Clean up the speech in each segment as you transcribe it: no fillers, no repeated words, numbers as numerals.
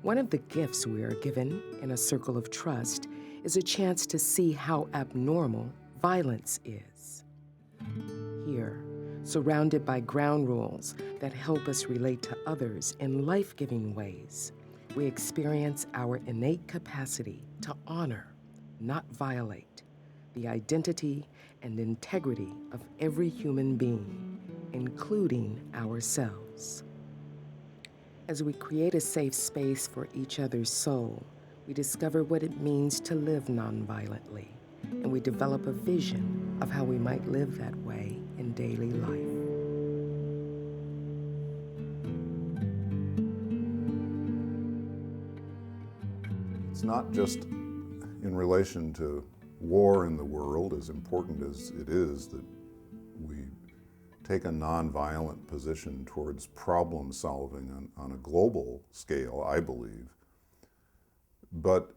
One of the gifts we are given in a circle of trust is a chance to see how abnormal violence is. Here, surrounded by ground rules that help us relate to others in life-giving ways, we experience our innate capacity to honor, not violate, the identity and integrity of every human being, including ourselves. As we create a safe space for each other's soul, we discover what it means to live nonviolently, and we develop a vision of how we might live that way in daily life. It's not just in relation to war in the world, as important as it is that we take a nonviolent position towards problem solving on a global scale, I believe, but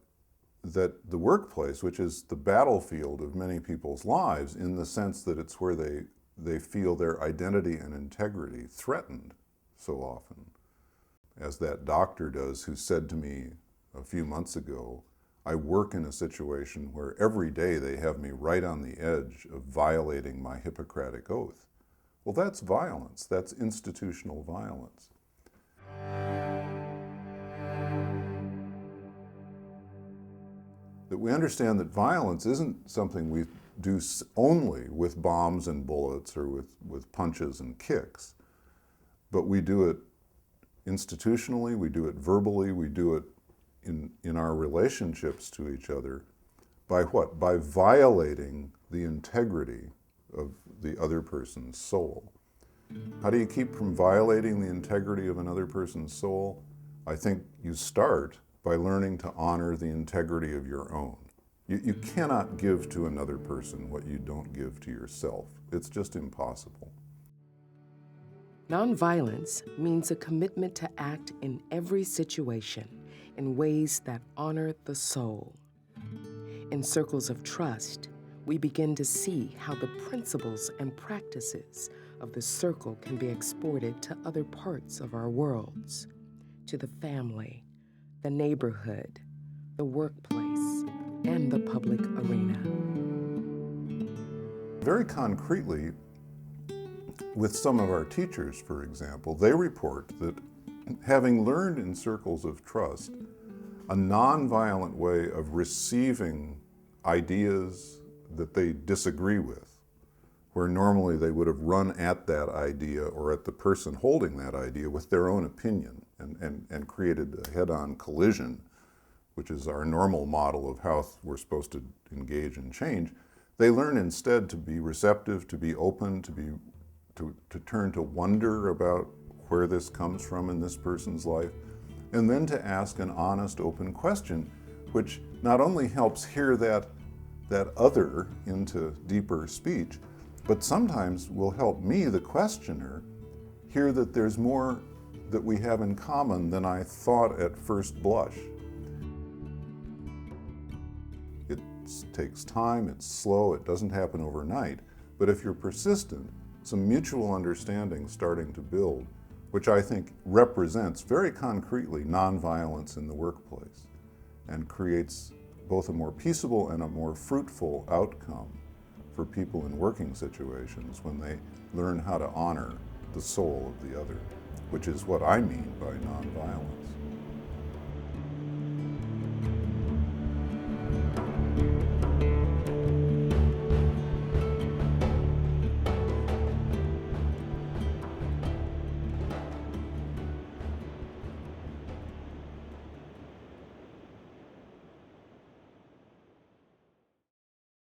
that the workplace, which is the battlefield of many people's lives in the sense that it's where they feel their identity and integrity threatened so often, as that doctor does who said to me a few months ago, I work in a situation where every day they have me right on the edge of violating my Hippocratic oath. Well, that's violence. That's institutional violence. That we understand that violence isn't something we do only with bombs and bullets or with punches and kicks, but we do it institutionally, we do it verbally, we do it in our relationships to each other. By what? By violating the integrity of the other person's soul. How do you keep from violating the integrity of another person's soul? I think you start by learning to honor the integrity of your own. You cannot give to another person what you don't give to yourself. It's just impossible. Nonviolence means a commitment to act in every situation in ways that honor the soul. In circles of trust, we begin to see how the principles and practices of the circle can be exported to other parts of our worlds, to the family, the neighborhood, the workplace, and the public arena. Very concretely, with some of our teachers, for example, they report that having learned in circles of trust a nonviolent way of receiving ideas that they disagree with, where normally they would have run at that idea or at the person holding that idea with their own opinion and created a head-on collision, which is our normal model of how we're supposed to engage in change. They learn instead to be receptive, to be open, to turn to wonder about where this comes from in this person's life, and then to ask an honest, open question, which not only helps hear that other into deeper speech, but sometimes will help me, the questioner, hear that there's more that we have in common than I thought at first blush. It takes time, it's slow, it doesn't happen overnight, but if you're persistent, some mutual understanding starting to build, which I think represents very concretely nonviolence in the workplace and creates both a more peaceable and a more fruitful outcome for people in working situations when they learn how to honor the soul of the other, which is what I mean by nonviolence.